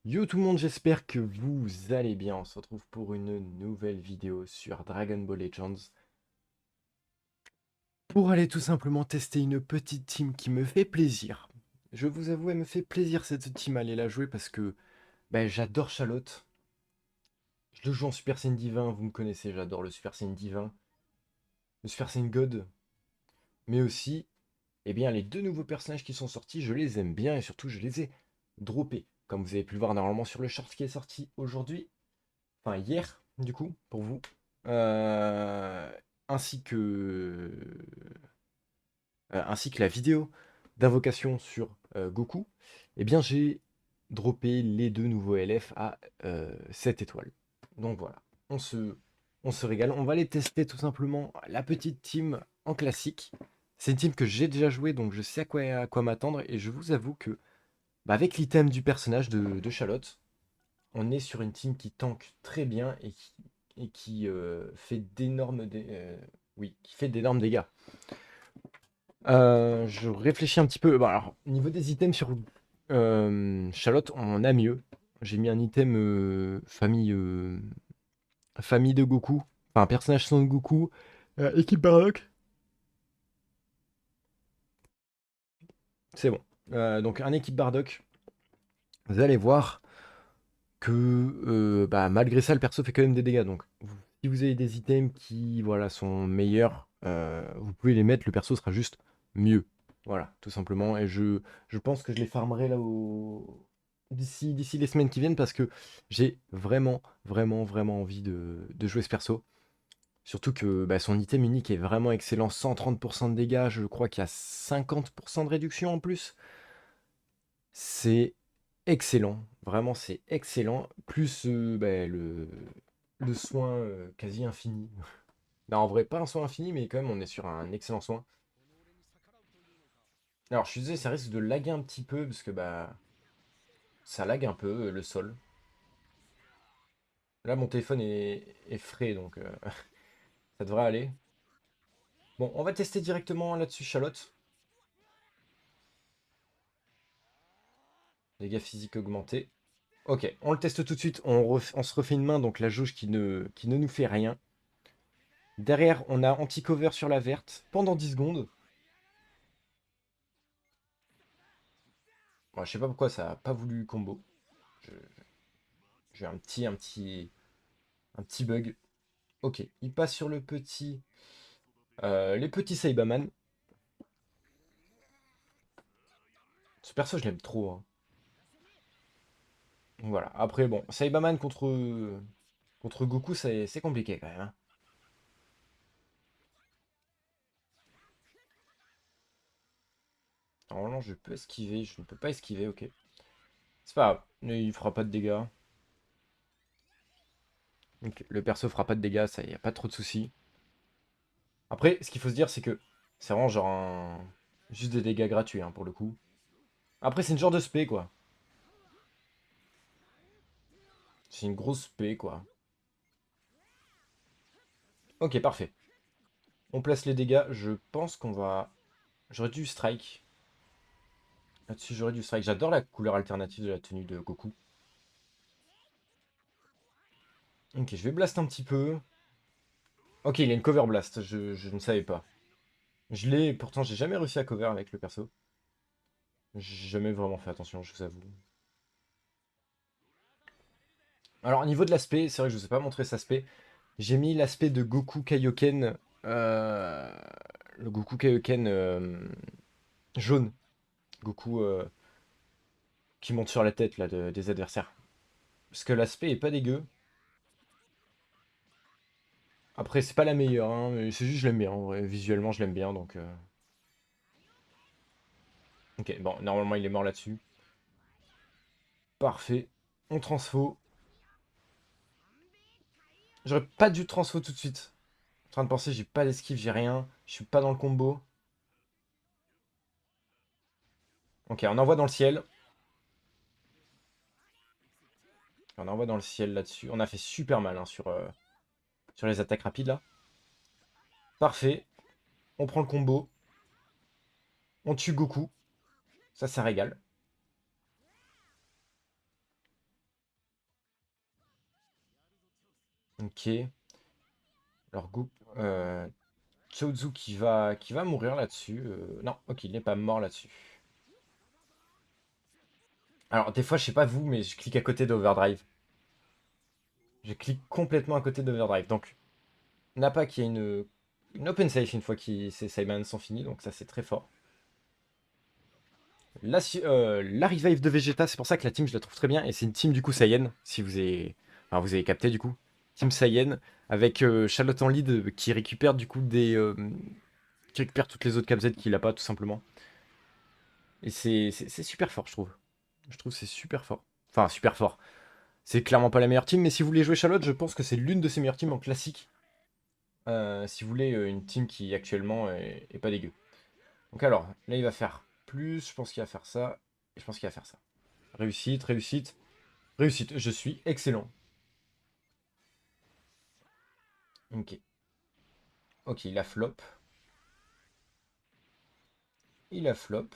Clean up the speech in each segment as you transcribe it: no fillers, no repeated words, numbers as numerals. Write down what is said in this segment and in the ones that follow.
Yo tout le monde, j'espère que vous allez bien. On se retrouve pour une nouvelle vidéo sur Dragon Ball Legends. Pour aller tout simplement tester une petite team qui me fait plaisir. Je vous avoue, elle me fait plaisir cette team à aller la jouer parce que j'adore Charlotte. Je le joue en Super Saiyan Divin, vous me connaissez, j'adore le Super Saiyan Divin, le Super Saiyan God. Mais aussi, les deux nouveaux personnages qui sont sortis, je les aime bien et surtout je les ai droppés. Comme vous avez pu le voir normalement sur le short qui est sorti aujourd'hui. Enfin hier, du coup, pour vous, euh, ainsi que ainsi que la vidéo d'invocation sur Goku, eh bien j'ai droppé les deux nouveaux LF à 7 étoiles. Donc voilà, on se, on se régale. On va les tester tout simplement la petite team en classique. C'est une team que j'ai déjà joué, donc je sais à quoi m'attendre. Et je vous avoue que, avec l'item du personnage de Charlotte, on est sur une team qui tank très bien et qui fait oui, qui fait d'énormes dégâts. Je réfléchis un petit peu. Bon, alors, niveau des items sur Charlotte, on a mieux. J'ai mis un item famille de Goku, enfin un personnage Son Goku, équipe Bardock. C'est bon. Donc un équipe Bardock. Vous allez voir que malgré ça, le perso fait quand même des dégâts. Donc si vous avez des items qui voilà, sont meilleurs, vous pouvez les mettre, le perso sera juste mieux. Voilà, tout simplement. Et je pense que je les farmerai là d'ici les semaines qui viennent parce que j'ai vraiment, vraiment, vraiment envie de jouer ce perso. Surtout que son item unique est vraiment excellent. 130% de dégâts, je crois qu'il y a 50% de réduction en plus. C'est excellent, vraiment c'est excellent. Plus le soin quasi infini. Non, en vrai, pas un soin infini, mais quand même, on est sur un excellent soin. Alors, je suis désolé, ça risque de laguer un petit peu, parce que ça lag un peu le sol. Là, mon téléphone est frais, donc ça devrait aller. Bon, on va tester directement là-dessus, Charlotte. Dégâts physiques augmentés. Ok, on le teste tout de suite. On se refait une main, donc la jauge qui ne nous fait rien. Derrière, on a anti-cover sur la verte pendant 10 secondes. Bon, je sais pas pourquoi ça a pas voulu combo. Je- J'ai un petit bug. Ok, il passe sur les petits Saibaman. Ce perso, je l'aime trop, hein. Voilà. Après, bon, Saibaman contre Goku, c'est compliqué quand même, hein. Normalement, je peux esquiver. Je ne peux pas esquiver, ok. C'est pas grave. Il fera pas de dégâts. Donc, le perso fera pas de dégâts, ça y a pas trop de soucis. Après, ce qu'il faut se dire, c'est que c'est vraiment genre juste des dégâts gratuits, hein, pour le coup. Après, c'est une genre de spé, quoi. C'est une grosse spé, quoi. Ok, parfait. On place les dégâts. Je pense qu'on va... J'aurais dû strike. Là-dessus, j'aurais dû strike. J'adore la couleur alternative de la tenue de Goku. Ok, je vais blast un petit peu. Ok, il a une cover blast. Je ne savais pas. Je l'ai... Pourtant, j'ai jamais réussi à cover avec le perso. J'ai jamais vraiment fait attention, je vous avoue. Alors, au niveau de l'aspect, c'est vrai que je ne vous ai pas montré cet aspect. J'ai mis l'aspect de Goku Kaioken. euh, Le Goku Kaioken jaune. Goku qui monte sur la tête là, des adversaires. Parce que l'aspect est pas dégueu. Après, c'est pas la meilleure, hein, mais c'est juste je l'aime bien. En vrai. Visuellement, je l'aime bien. Donc, ok, bon, normalement, il est mort là-dessus. Parfait. On transfo. J'aurais pas dû transfo tout de suite. En train de penser, j'ai pas d'esquive, j'ai rien. Je suis pas dans le combo. Ok, on envoie dans le ciel. On envoie dans le ciel là-dessus. On a fait super mal hein, sur les attaques rapides là. Parfait. On prend le combo. On tue Goku. Ça régale. Ok. Alors, Chaozu qui va mourir là-dessus. Non, ok, il n'est pas mort là-dessus. Alors, des fois, je sais pas vous, mais je clique à côté d'Overdrive. Je clique complètement à côté d'Overdrive. Donc, Nappa qui a une open safe une fois que ses Saibans sont finis, donc ça c'est très fort. La revive de Vegeta, c'est pour ça que la team je la trouve très bien, et c'est une team du coup Saiyan, si vous avez capté du coup. Team Saiyan, avec Charlotte en lead qui récupère du coup qui récupère toutes les autres Cap Z qu'il a pas tout simplement. Et c'est super fort je trouve. Je trouve que c'est super fort. Enfin super fort. C'est clairement pas la meilleure team, mais si vous voulez jouer Charlotte, je pense que c'est l'une de ses meilleures teams en classique. Si vous voulez une team qui actuellement est pas dégueu. Donc alors, là il va faire plus, je pense qu'il va faire ça, et je pense qu'il va faire ça. Réussite, réussite, réussite, je suis excellent. Ok. Ok, il a flop. Il a flop.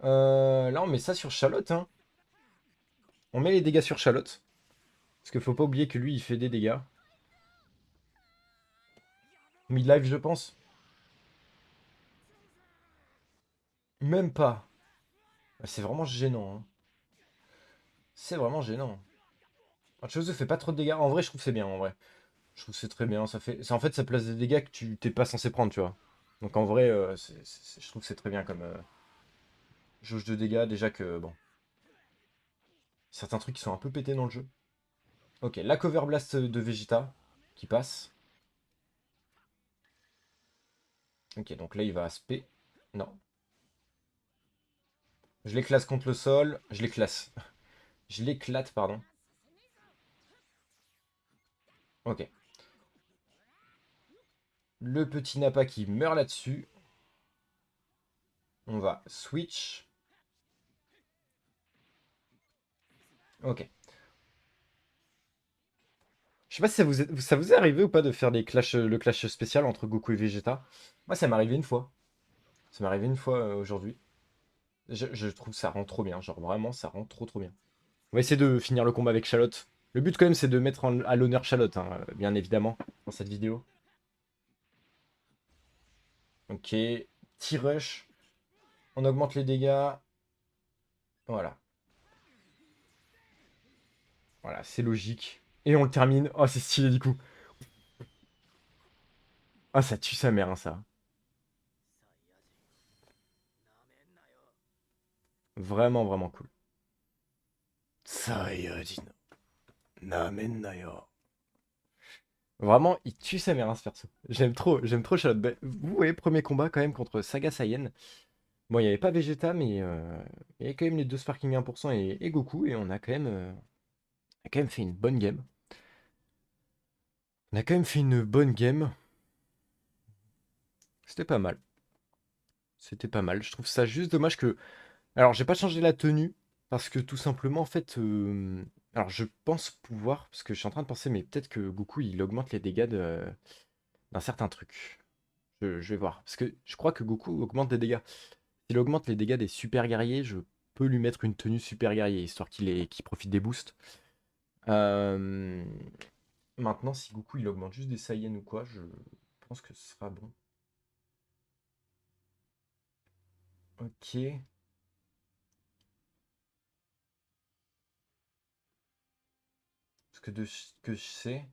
Là on met ça sur Charlotte, hein. On met les dégâts sur Charlotte. Parce qu'il faut pas oublier que lui il fait des dégâts. Mid-life je pense. Même pas. C'est vraiment gênant, hein. C'est vraiment gênant. Chose fait pas trop de dégâts. En vrai je trouve que c'est bien en vrai. Je trouve que c'est très bien. En fait ça place des dégâts que tu t'es pas censé prendre, tu vois. Donc en vrai, je trouve que c'est très bien comme jauge de dégâts. Déjà que, bon, certains trucs qui sont un peu pétés dans le jeu. Ok, la cover blast de Vegeta qui passe. Ok, donc là il va SP. Non. Je l'éclate contre le sol. Je l'éclate. Je l'éclate, pardon. Ok. Le petit Nappa qui meurt là-dessus. On va switch. Ok. Je sais pas si ça vous est arrivé ou pas de faire le clash spécial entre Goku et Vegeta. Moi, ça m'est arrivé une fois. Ça m'est arrivé une fois aujourd'hui. Je trouve que ça rend trop bien. Genre vraiment, ça rend trop trop bien. On va essayer de finir le combat avec Charlotte. Le but quand même, c'est de mettre à l'honneur Charlotte, hein, bien évidemment, dans cette vidéo. Ok. T-Rush. On augmente les dégâts. Voilà. Voilà, c'est logique. Et on le termine. Oh, c'est stylé du coup. Ah, ça tue sa mère, hein, ça. Vraiment, vraiment cool. Saiyajin. Namen Nayo. Vraiment, il tue sa mère, hein, ce perso. J'aime trop Charlotte. Bah, vous voyez, premier combat quand même contre Saga Saiyan. Bon, il n'y avait pas Vegeta, mais il y avait quand même les deux Sparking 1% et Goku, et on a quand même fait une bonne game. On a quand même fait une bonne game. C'était pas mal. C'était pas mal. Je trouve ça juste dommage que. Alors, j'ai pas changé la tenue, parce que tout simplement, en fait. Alors, je pense pouvoir, parce que je suis en train de penser, mais peut-être que Goku, il augmente les dégâts d'un certain truc. Je vais voir. Parce que je crois que Goku augmente des dégâts. S'il augmente les dégâts des super guerriers, je peux lui mettre une tenue super guerrier, histoire qu'il profite des boosts. Euh, Maintenant, si Goku il augmente juste des Saiyans ou quoi, je pense que ce sera bon. Ok. Parce que de ce que je sais,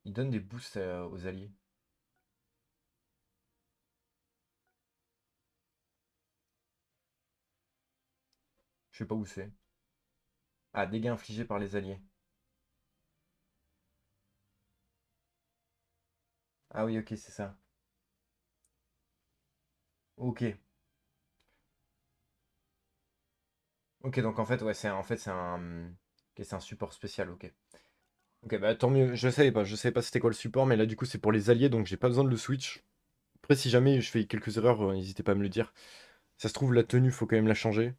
il donne des boosts aux alliés. Je sais pas où c'est. Ah, dégâts infligés par les alliés. Ah oui, ok, c'est ça. Ok. Ok, donc en fait, ouais, ok, c'est un support spécial, ok. Ok, bah tant mieux. Je savais pas c'était quoi le support, mais là du coup c'est pour les alliés, donc j'ai pas besoin de le switch. Après, si jamais je fais quelques erreurs, n'hésitez pas à me le dire. Ça se trouve, la tenue, faut quand même la changer.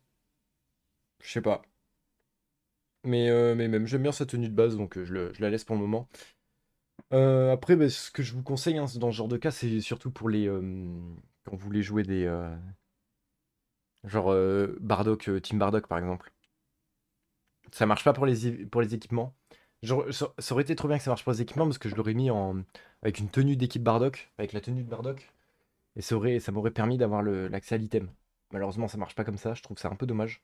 Je sais pas. Mais même, j'aime bien sa tenue de base, donc je la laisse pour le moment. Après, bah, ce que je vous conseille hein, dans ce genre de cas, c'est surtout pour quand vous voulez jouer genre Bardock, Team Bardock par exemple. Ça marche pas pour les équipements. Ça aurait été trop bien que ça marche pour les équipements parce que je l'aurais mis avec une tenue d'équipe Bardock, avec la tenue de Bardock. Et ça m'aurait permis d'avoir l'accès à l'item. Malheureusement, ça marche pas comme ça. Je trouve ça un peu dommage.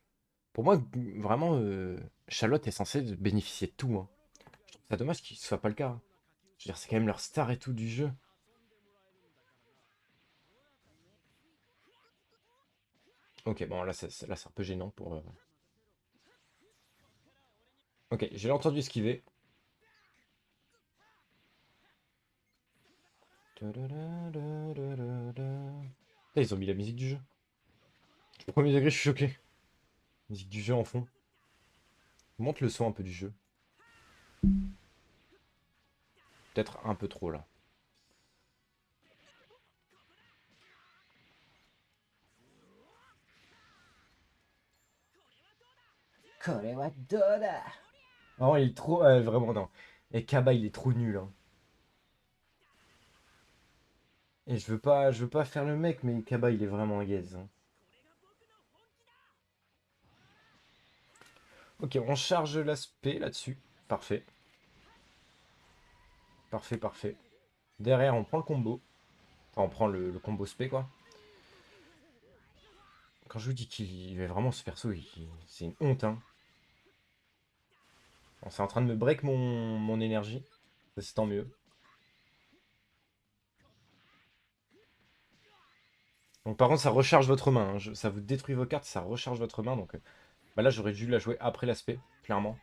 Pour moi, vraiment, Charlotte est censée bénéficier de tout, hein. Je trouve ça dommage qu'il ne soit pas le cas, hein. Je veux dire, c'est quand même leur star et tout du jeu. Ok, bon, là, là, c'est un peu gênant pour. Ok, j'ai entendu esquiver. Putain, ils ont mis la musique du jeu. Premier degré, je suis choqué. Musique du jeu en fond. Monte le son un peu du jeu. Peut-être un peu trop là. Oh, il est trop. Vraiment, non. Et Kaba, il est trop nul, hein. Et je veux pas faire le mec, mais Kaba, il est vraiment gaze, hein. Ok, on charge l'aspect là-dessus. Parfait. Parfait, parfait. Derrière, on prend le combo. Enfin, on prend le combo spé, quoi. Quand je vous dis qu'il est vraiment ce perso, c'est une honte, hein. Bon, c'est en train de me break mon énergie. Ça, c'est tant mieux. Donc, par contre, ça recharge votre main, hein. Ça vous détruit vos cartes, ça recharge votre main. Donc, bah là, j'aurais dû la jouer après l'aspect, clairement.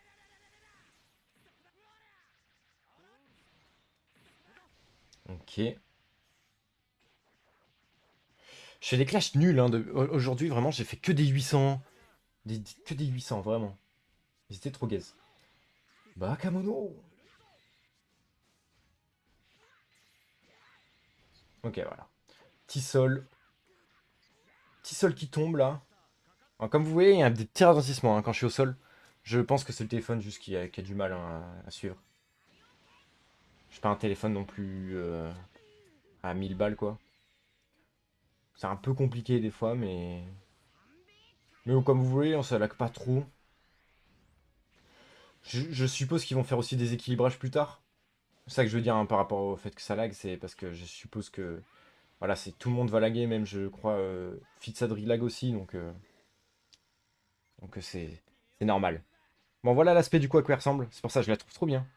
Ok. Je fais des clashs nuls, hein. Aujourd'hui, vraiment, j'ai fait que des 800. Que des 800, vraiment. Ils étaient trop gaze. Bah, Kamono. Ok, voilà. Tissol. Tissol qui tombe, là. Alors, comme vous voyez, il y a des petits ralentissements, hein, quand je suis au sol. Je pense que c'est le téléphone juste qui a du mal, hein, à suivre. Je suis pas un téléphone non plus à 1000 balles, quoi. C'est un peu compliqué des fois, mais... Mais bon, comme vous voyez, on se lag pas trop. Je suppose qu'ils vont faire aussi des équilibrages plus tard. C'est ça que je veux dire, hein, par rapport au fait que ça lag, c'est parce que je suppose que... Voilà, c'est tout le monde va laguer, même je crois Fitsadri lag aussi, donc c'est normal. Bon, voilà l'aspect du coup à quoi elle ressemble. C'est pour ça que je la trouve trop bien.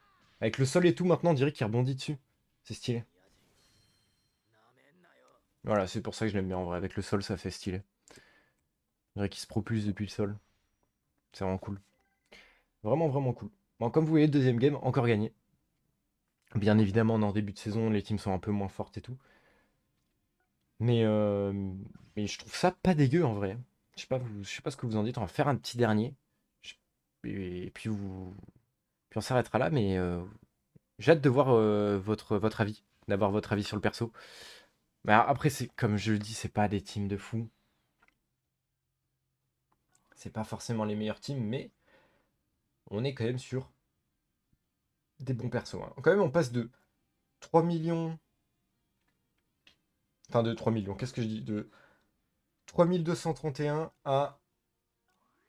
Avec le sol et tout, maintenant, on dirait qu'il rebondit dessus. C'est stylé. Voilà, c'est pour ça que je l'aime bien en vrai. Avec le sol, ça fait stylé. On dirait qu'il se propulse depuis le sol. C'est vraiment cool. Vraiment, vraiment cool. Bon, comme vous voyez, deuxième game, encore gagné. Bien évidemment, on est en début de saison, les teams sont un peu moins fortes et tout. Mais, euh, mais je trouve ça pas dégueu en vrai. Je sais pas ce que vous en dites. On va faire un petit dernier. Je- Et puis, puis on s'arrêtera là. Mais j'ai hâte de voir votre avis. D'avoir votre avis sur le perso. Mais après, c'est comme je le dis, c'est pas des teams de fou. C'est pas forcément les meilleurs teams, mais on est quand même sur des bons persos, hein. Quand même, on passe de 3 millions. Enfin, de 3 millions. Qu'est-ce que je dis? De 3231 à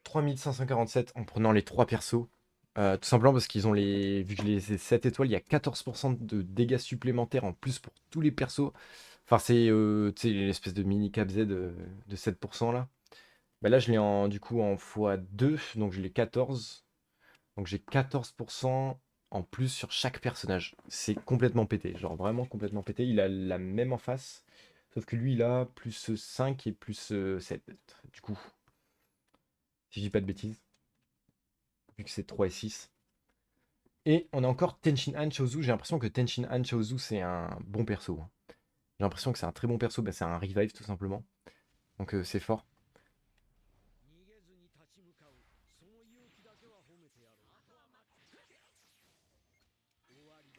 3547 en prenant les trois persos. Tout simplement parce qu'ils ont vu que les 7 étoiles, il y a 14% de dégâts supplémentaires en plus pour tous les persos. Enfin, c'est tu sais, l'espèce de mini cap Z de 7% là. Bah là, je l'ai du coup en x2, donc je l'ai 14. Donc j'ai 14% en plus sur chaque personnage. C'est complètement pété, genre vraiment complètement pété. Il a la même en face, sauf que lui, il a plus 5 et plus 7, du coup. Si je dis pas de bêtises, vu que c'est 3 et 6. Et on a encore Tenshin Han Chozu. J'ai l'impression que Tenshin Han Chozu, c'est un bon perso, hein. J'ai l'impression que c'est un très bon perso. Bah, c'est un revive, tout simplement. Donc c'est fort.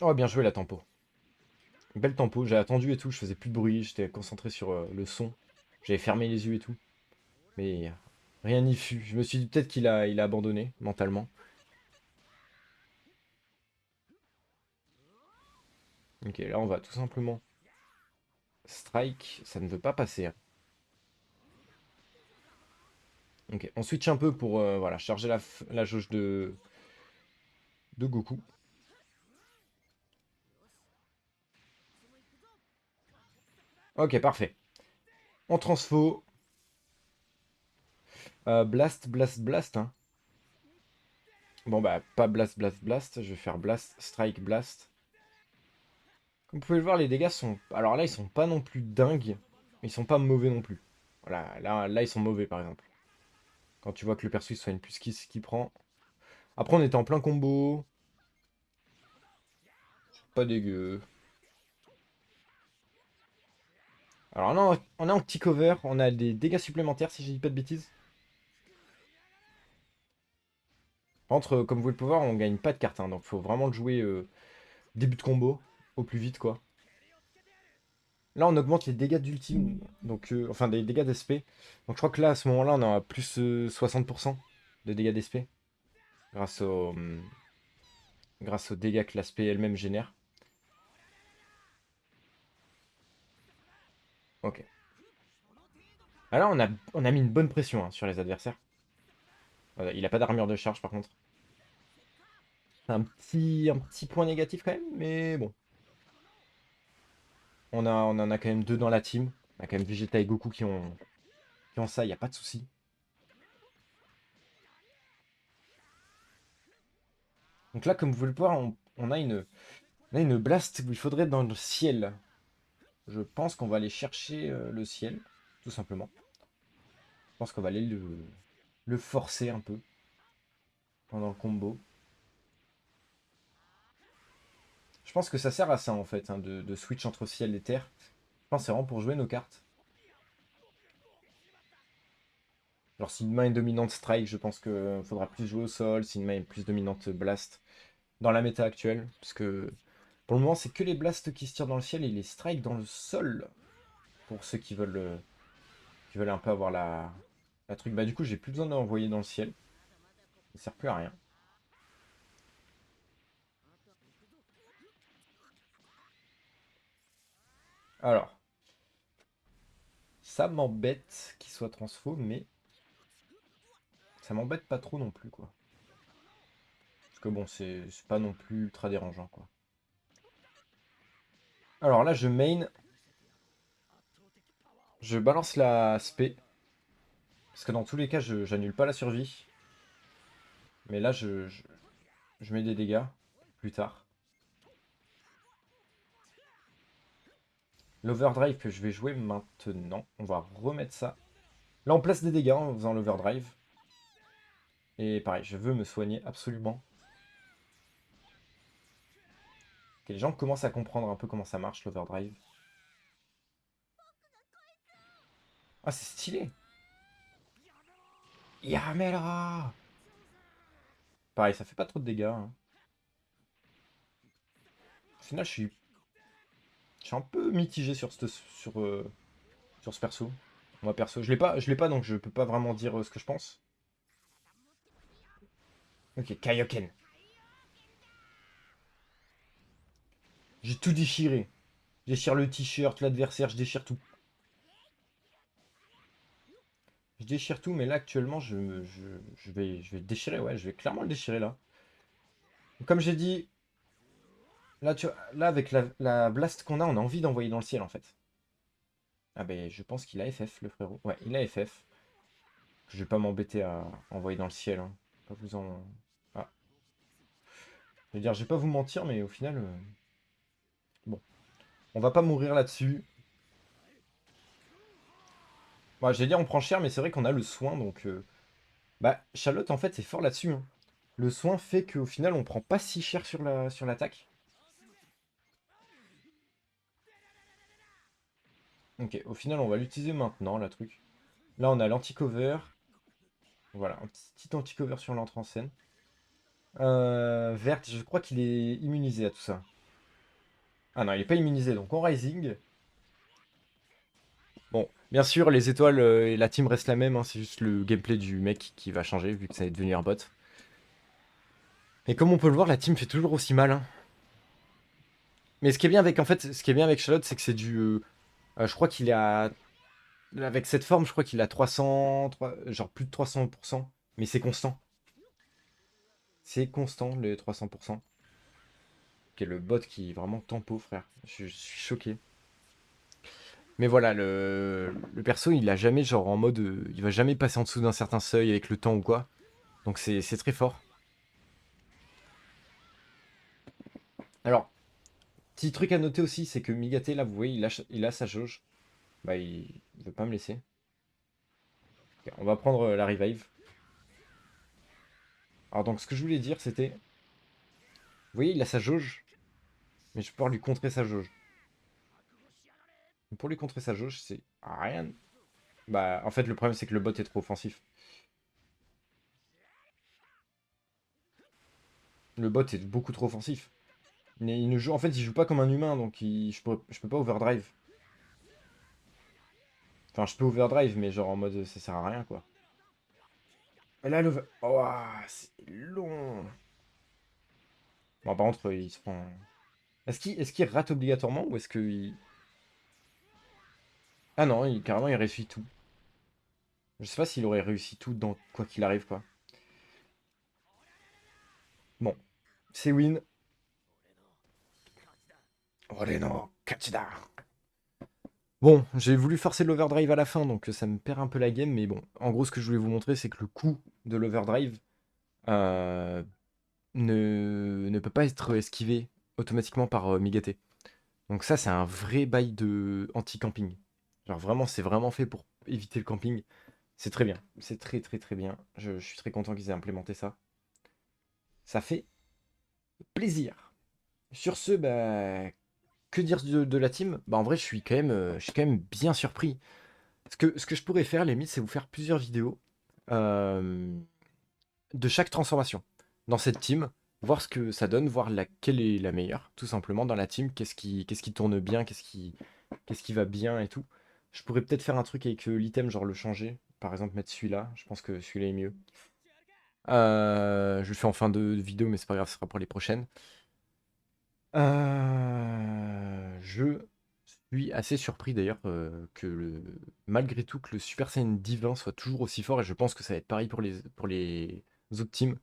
Oh, bien joué la tempo. Belle tempo. J'ai attendu et tout. Je faisais plus de bruit. J'étais concentré sur le son. J'avais fermé les yeux et tout. Mais rien n'y fut. Je me suis dit peut-être il a abandonné mentalement. Ok, là on va tout simplement strike. Ça ne veut pas passer, hein. Ok, on switch un peu pour voilà, charger la jauge de Goku. Ok, parfait. On transfo. Blast, blast, blast. Hein. Bon, bah, pas blast, blast, blast. Je vais faire blast, strike, blast. Comme vous pouvez le voir, les dégâts sont... Alors là, ils sont pas non plus dingues, mais ils sont pas mauvais non plus. Voilà, là ils sont mauvais, par exemple. Quand tu vois que le perso, il soigne plus ce qu'il prend. Après, on était en plein combo. Pas dégueu. Alors là, on est en petit cover. On a des dégâts supplémentaires, si je dis pas de bêtises. Par contre, comme vous le pouvez voir, on gagne pas de cartes. Hein, donc, faut vraiment le jouer début de combo. Au plus vite, quoi. Là, on augmente les dégâts d'ultime. Donc, enfin, des dégâts d'SP. Donc, je crois que là, à ce moment-là, on a plus 60% de dégâts d'SP. Grâce au... grâce aux dégâts que l'aspect elle-même génère. Ok. Ah là, on a mis une bonne pression hein, sur les adversaires. Voilà, il a pas d'armure de charge par contre. C'est un petit point négatif quand même, mais bon. On en a quand même deux dans la team. On a quand même Vegeta et Goku qui ont ça, il n'y a pas de souci. Donc là, comme vous pouvez le voir, on a une blast où il faudrait être dans le ciel. Je pense qu'on va aller chercher le ciel, tout simplement. Je pense qu'on va aller le forcer un peu pendant le combo. Je pense que ça sert à ça en fait, hein, de switch entre ciel et terre. Je pense que c'est vraiment pour jouer nos cartes. Genre si une main est dominante strike, je pense qu'il faudra plus jouer au sol. Si une main est plus dominante blast, dans la méta actuelle. Parce que pour le moment, c'est que les blasts qui se tirent dans le ciel et les strikes dans le sol. Pour ceux qui veulent un peu avoir la truc. Bah du coup, j'ai plus besoin d'envoyer dans le ciel. Ça sert plus à rien. Alors, ça m'embête qu'il soit transfo, mais ça m'embête pas trop non plus, quoi. Parce que bon, c'est pas non plus ultra dérangeant, quoi. Alors là, je main, je balance la spé. Parce que dans tous les cas, j'annule pas la survie. Mais là, je mets des dégâts plus tard. L'overdrive que je vais jouer maintenant, on va remettre ça. Là, on place des dégâts en faisant l'overdrive. Et pareil, je veux me soigner absolument. Que les gens commencent à comprendre un peu comment ça marche, l'overdrive. Ah, c'est stylé. Yamera! Pareil, ça fait pas trop de dégâts. Hein. Au final, je suis un peu mitigé sur ce perso. Moi, perso, je l'ai pas, donc je peux pas vraiment dire ce que je pense. Ok, Kaioken. J'ai tout déchiré. Je déchire le t-shirt, l'adversaire, je déchire tout. Je déchire tout, mais là actuellement, je vais le déchirer, ouais, je vais clairement le déchirer là. Comme j'ai dit, là, là avec la blast qu'on a, on a envie d'envoyer dans le ciel en fait. Ah ben, je pense qu'il a FF, le frérot. Ouais, il a FF. Je vais pas m'embêter à envoyer dans le ciel. Hein. Pas vous en. Ah, je veux dire, je vais pas vous mentir, mais au final, bon, on va pas mourir là-dessus. Bah, j'allais dire on prend cher, mais c'est vrai qu'on a le soin, donc. Bah, Charlotte en fait c'est fort là-dessus. Hein. Le soin fait qu'au final on prend pas si cher sur l'attaque. Ok, au final, on va l'utiliser maintenant, la truc. Là, on a l'anti-cover. Voilà, un petit anti-cover sur l'entrée en scène. Verte, je crois qu'il est immunisé à tout ça. Ah non, il est pas immunisé, donc on Rising. Bon, bien sûr, les étoiles et la team restent la même, hein, c'est juste le gameplay du mec qui va changer, vu que ça va devenir un bot. Et comme on peut le voir, la team fait toujours aussi mal. Hein. Mais ce qui est bien avec, en fait, ce qui est bien avec Charlotte, c'est que c'est du... je crois qu'il est à... Avec cette forme, je crois qu'il a 300... genre plus de 300%. Mais c'est constant. C'est constant, les 300%. Qui est le bot qui est vraiment tempo, frère. Je suis choqué. Mais voilà, le perso, il a jamais, genre, en mode. Il va jamais passer en dessous d'un certain seuil avec le temps ou quoi. Donc c'est très fort. Alors, petit truc à noter aussi, c'est que Migate, là, vous voyez, il a sa jauge. Bah, il veut pas me laisser. Ok, on va prendre la revive. Alors, donc, ce que je voulais dire, c'était. Vous voyez, il a sa jauge, mais je peux pouvoir lui contrer sa jauge. Pour lui contrer sa jauge, c'est rien. Bah, en fait, le problème, c'est que le bot est trop offensif. Le bot est beaucoup trop offensif. Mais il ne joue, en fait, il joue pas comme un humain, donc je peux pas overdrive. Enfin, je peux overdrive, mais genre en mode ça sert à rien, quoi. Et là, oh, c'est long. Bon, par contre, il se prend. Est-ce qu'il rate obligatoirement ou est-ce qu'il. Ah non, carrément, il réussit tout. Je sais pas s'il aurait réussi tout dans quoi qu'il arrive, quoi. Bon, c'est win. Oreno, Kachida. Bon, j'ai voulu forcer l'overdrive à la fin, donc ça me perd un peu la game, mais bon. En gros, ce que je voulais vous montrer, c'est que le coup de l'overdrive euh, ne peut pas être esquivé automatiquement par Migate. Donc ça, c'est un vrai bail de anti-camping. Genre vraiment, c'est vraiment fait pour éviter le camping. C'est très bien. C'est très très très bien. Je suis très content qu'ils aient implémenté ça. Ça fait plaisir. Sur ce, bah, que dire de la team? Bah en vrai, je suis quand même bien surpris. Ce que je pourrais faire, limite, c'est vous faire plusieurs vidéos euh, de chaque transformation dans cette team, voir ce que ça donne, voir laquelle est la meilleure, tout simplement, dans la team, qu'est-ce qui tourne bien, qu'est-ce qui va bien et tout. Je pourrais peut-être faire un truc avec l'item, genre le changer. Par exemple, mettre celui-là. Je pense que celui-là est mieux. Je le fais en fin de vidéo, mais c'est pas grave, ce sera pour les prochaines. Je suis assez surpris d'ailleurs malgré tout que le Super Saiyan Divin soit toujours aussi fort et je pense que ça va être pareil pour les autres teams.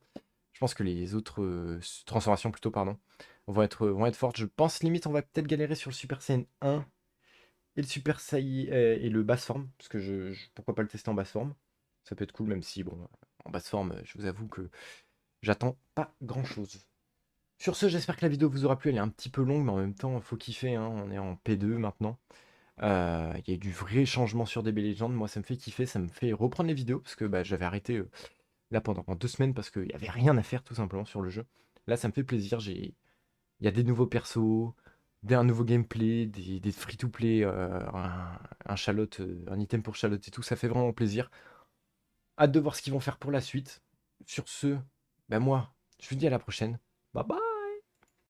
Je pense que les autres transformations plutôt, pardon, vont être fortes. Je pense limite on va peut-être galérer sur le Super Saiyan 1 et le Super Saiyan et le basse forme parce que pourquoi pas le tester en basse forme. Ça peut être cool même si bon en basse forme, je vous avoue que j'attends pas grand-chose. Sur ce, j'espère que la vidéo vous aura plu. Elle est un petit peu longue, mais en même temps, faut kiffer, hein. On est en P2 maintenant. Il y a eu du vrai changement sur DB Legends. Moi, ça me fait kiffer, ça me fait reprendre les vidéos parce que bah, j'avais arrêté là pendant 2 semaines parce qu'il n'y avait rien à faire tout simplement sur le jeu. Là, ça me fait plaisir. Il y a des nouveaux persos, un nouveau gameplay, des free-to-play, un Charlotte, un item pour Charlotte et tout. Ça fait vraiment plaisir. Hâte de voir ce qu'ils vont faire pour la suite. Sur ce, bah moi, je vous dis à la prochaine. Bye bye!